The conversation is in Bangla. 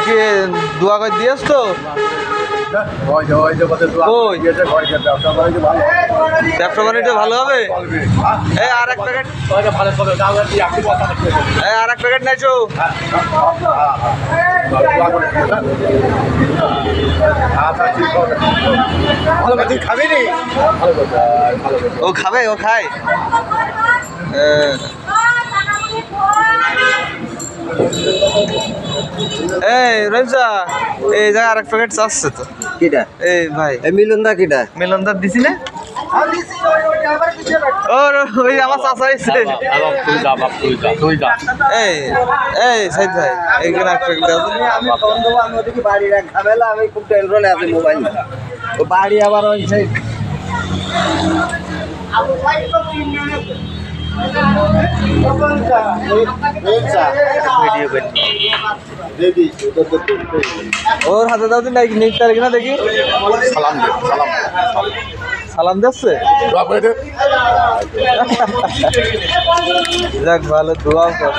কি দোয়া করে দিয়েছ তো? ব্যবসা বাণিজ্য ভালো হবে। এই আর এক প্যাকেট, আর এক প্যাকেট নেছো। খাবি নি? ও খাবে, ও খায়। এই রঞ্জা, এই জায়গা আর এক প্যাকেট চাচ্ছে তো। কিটা? এই ভাই, এই মিলনদা কিটা? মিলনদার দিছি না? ওই আমার চাচা এসে। এই এই সাইদ ভাই, এইখানে এক প্যাকেট দাও। আমি ফোন দেবো, আমি ওদিকে বাড়ি রাখ ঝামেলা, আমি খুব টেনশনে আছি মোবাইল। ও বাড়ি আবার ওই সেই ওর হাতে দাও দিন, নিতে পারি কিনা দেখি। সালাম দিচ্ছে। যাক ভালো, দোয়া কর।